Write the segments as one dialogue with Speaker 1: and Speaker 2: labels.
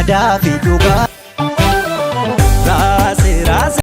Speaker 1: gadaa fi dhugaa raase raase.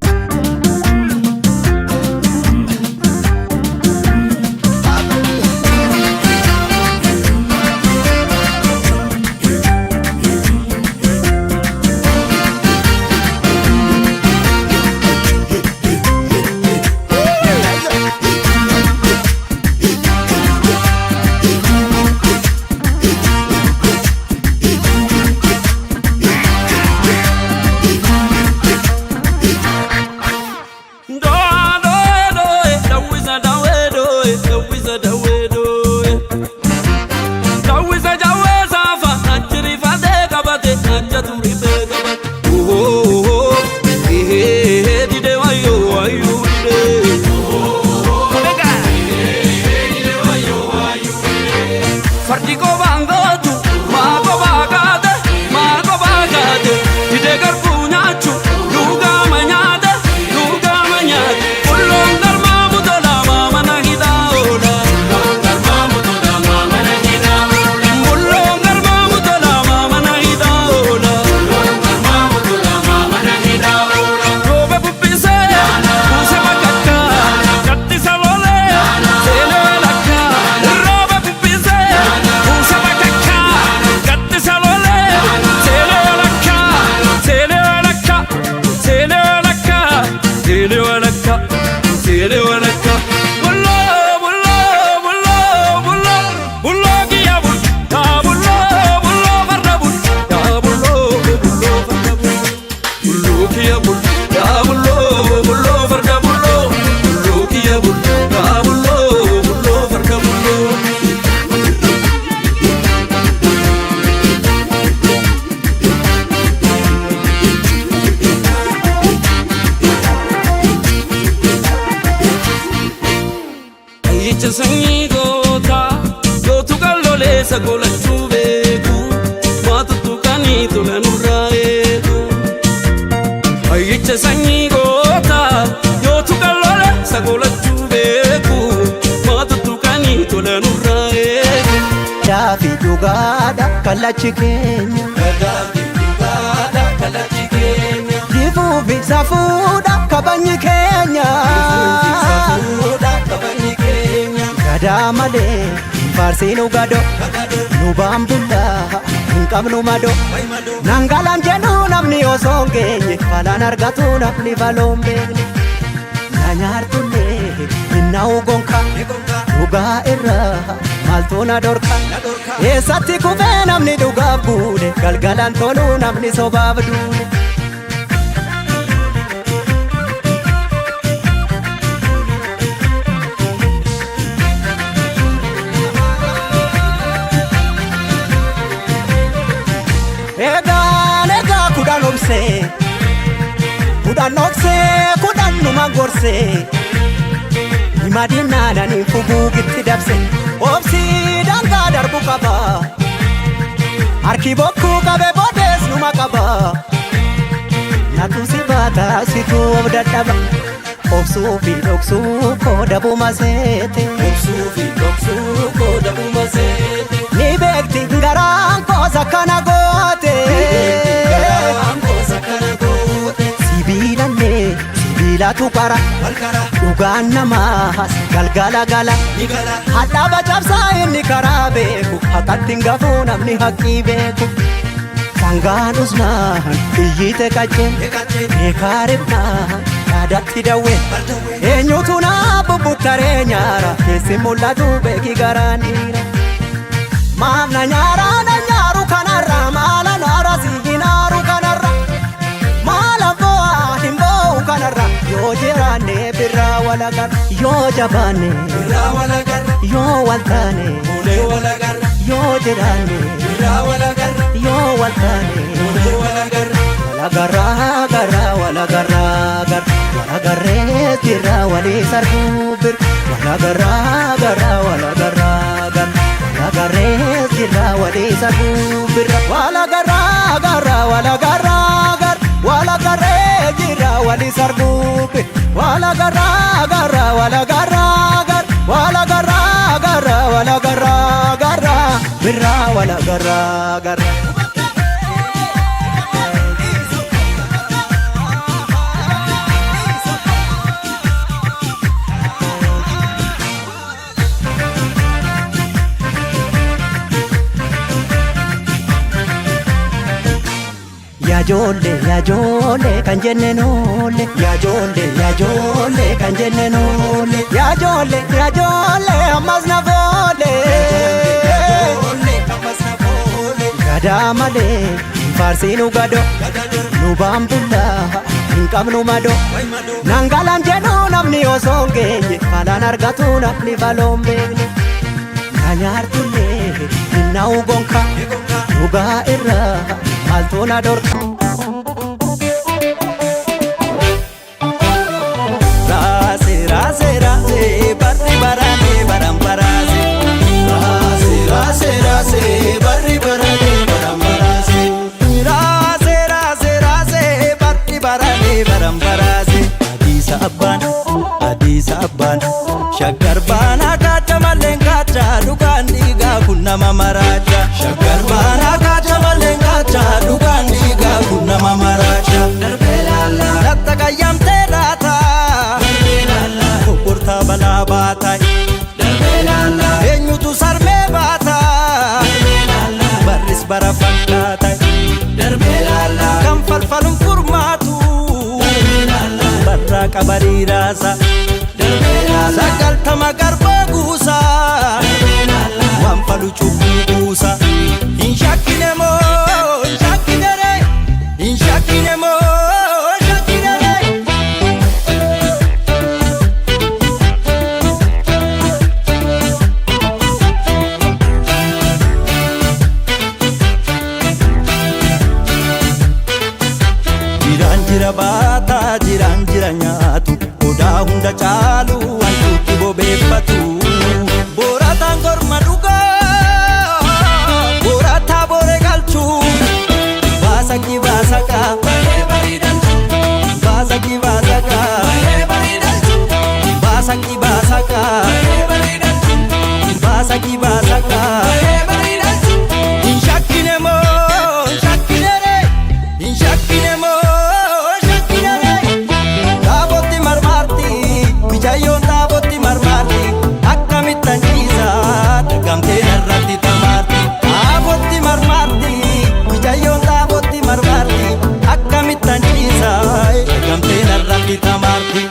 Speaker 1: Dafi dhugaadha kallachi keenya dafi dhugaadha kallachi keenya difuufi safuudha kabajni keenya gadaa malee faarsiinu gado nu baambullaa hin qabnu mado nangalaan jedhu namni osoo hin geenye falaan argatu namni faloon beekne na nyaartullee hinna ugonka dhugaa irraa maaltu na dorka eessatti kufee namni dhugaaf buune galgalaan toluu namni sobaaf duune. Egaa kudhan obsee kudhan numa gorsee himadinaananii fuguugitti dabse obsii dangaa darbu qaba harki bokkuu qabe boodees numa qaba natu si baata situ of dadhaba obsuu fi dhoksuu koo dabuma seete ni beekti garaan koos akkana goote sibiilatu qara dhugaan namaas galgala gala hadhaaba cabsaa inni karaa beeku haqqatti hin gafuu namni haqqii beeku sangaan usnaan iyyite qacceen beekaa ribnaan yaadatti dawween eenyutu naa bubbuttaree nyaara keessi mul'atu beeki garaan dhiira maaf na nyaaru kanarra maala naara siinaaru kanarra maala bo'aa hin bo'u kanarra yoo jiraanne birraa walagarra yoo jabaanne birraa walagarra yoo waltaane fuulee walagarra yoo jiraanne birraa walagarra yoo waltaane fuulee walagarra walagarra walagarree jirra walii sarguu bir walagarra walagarree jirra walii sarguu bir walagarree jirra walii sarguu bir walagarra birra walagarra Yaajoolle kan jenne noolle Yaajoolle kan jenne noolle Yaajoolle ammas na boolle Gadaa malee faarsiinu gado nu baambullaa hin qabnu mado Nangalaan jedhu namni osoo hin geenye falaan argatu namni baloon beekne Nyaartullee hinnaa'u gonka dhugaa irraa maaltu na dorka Raase barri barane baram barase Raase barri barane baram barase Raase barri barane baram barase Adiisa abbaan Shaggar baanaa kaata malleen kaata dhugaan dhiigaa kun nama maraacha Shaggar baanaa kaata malleen kaata dhugaan dhiigaa kun nama maraacha Darbee laallaa Latta qayyamtee laata Darbee laallaa Obbortaa balaa baatai Darbee laallaa Eenyutu sarmee baata Darbee laallaa Barris bara fakkaatai Darbee laallaa Kan falfalun furmaatu Darbee laallaa Barraa qabarii raasa Sagaltama garbaa guusaa waan falu cubbuu guusaa hin shakkine moo hin shakkine ree hin shakkine moo hin shakkine ree jiraan jira baataa jiraan jira nyaatu Odaa hunda caalu wantuutti bobeeffatu Boorataan korma dhugaa Boorataa boore galchu Baasaki baasaka Bahee bareedalchu Baasaki baasaka Bahee bareedalchu Baasaki baasaka Bahee bareedalchu Baasaki baasaka Bahee bareedalchu Hin shakkine moo hin shakkine ree hin shakkine moo Bijayyoon dhaabotti marmaarti akkamittan ciisaa dhagamtee narratti tamaarti dhaabotti marmaarti bijayyoon dhaabotti marmaarti akkamittan ciisaa dhagamtee narratti tamaarti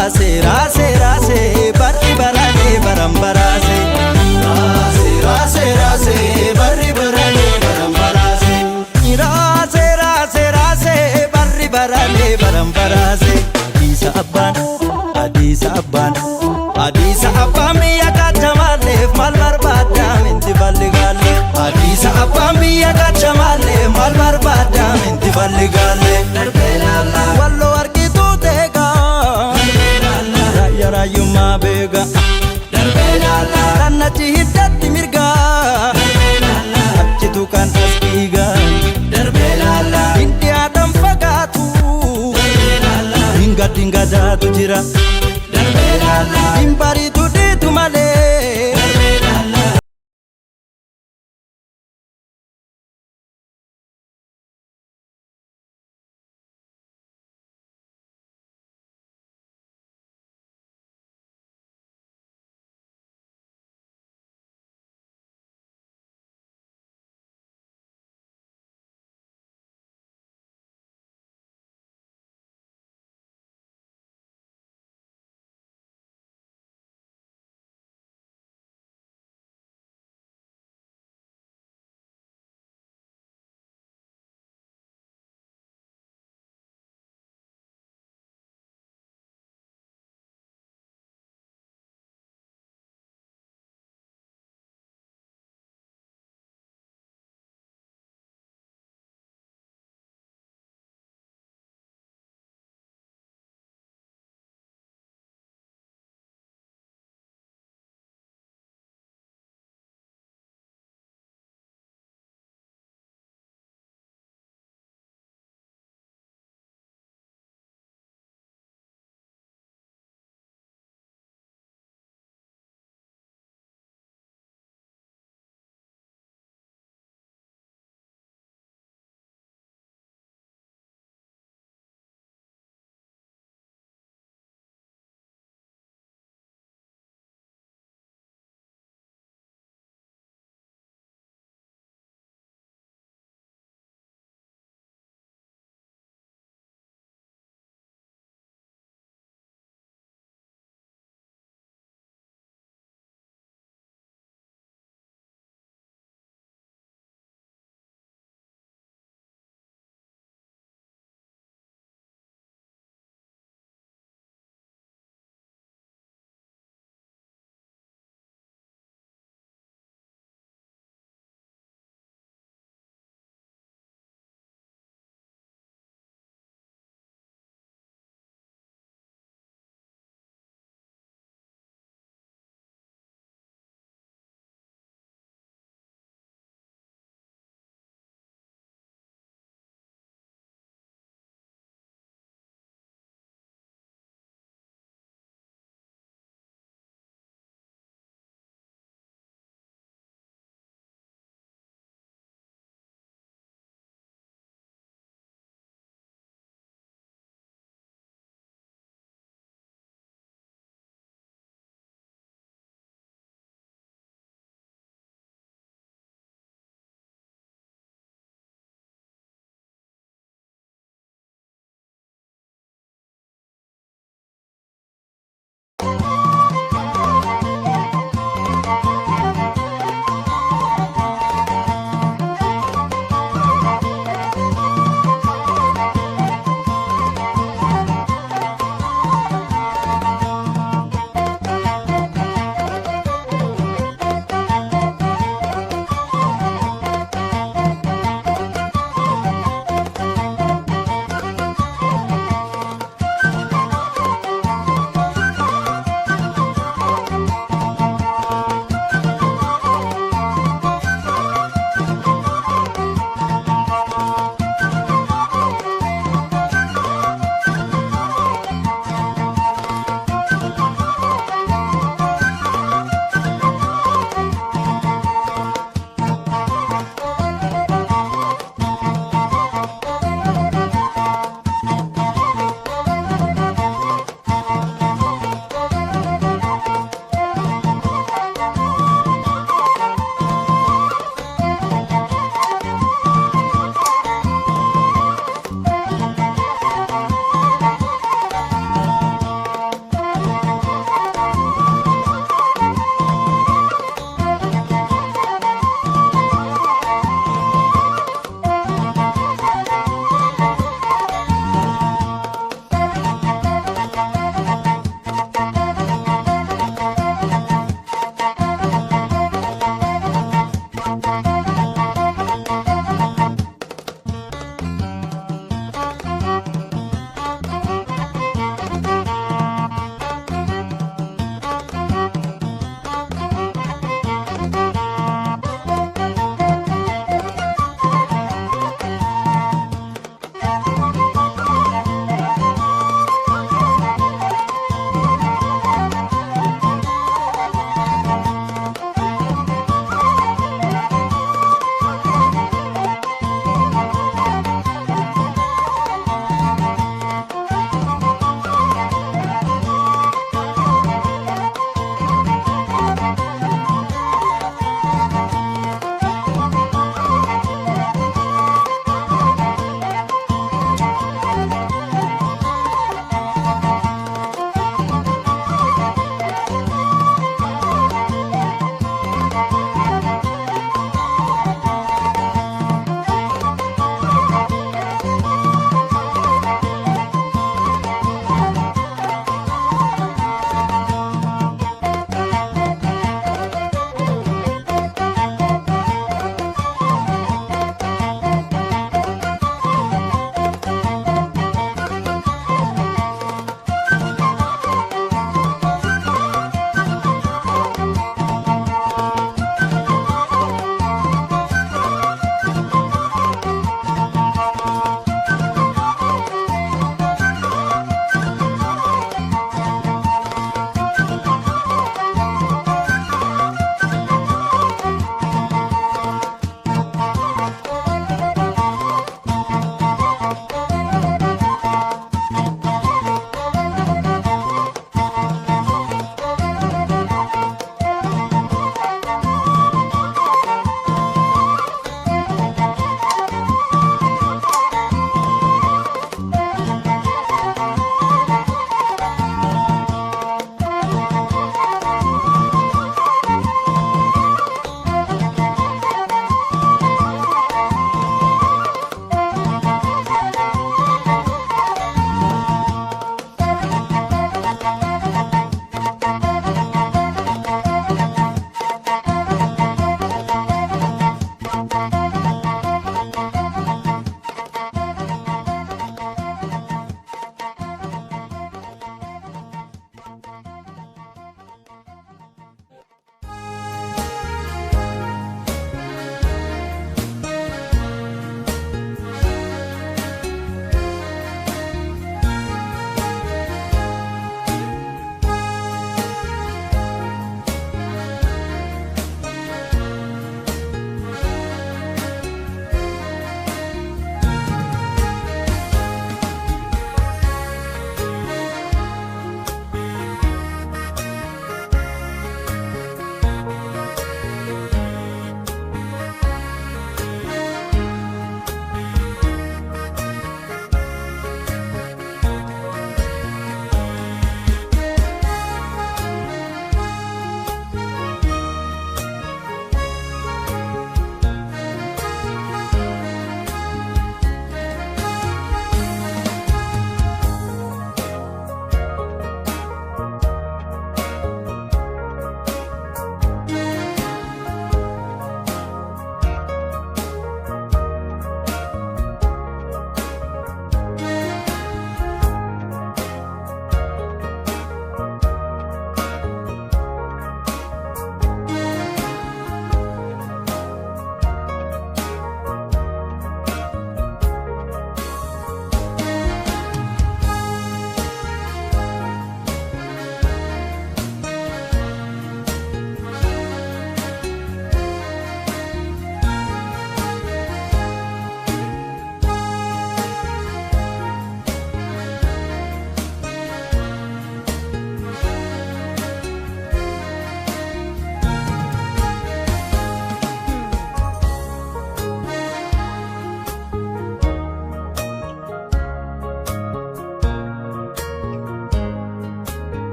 Speaker 1: Raase barri barane baram barase Raase barri barane baram barase Raase barri barane baram barase Adiisa abbaan biyya kacha maaleef maal barbaadam inti balli galle Adiisa abbaan biyya kacha maaleef maal barbaadam inti balli galle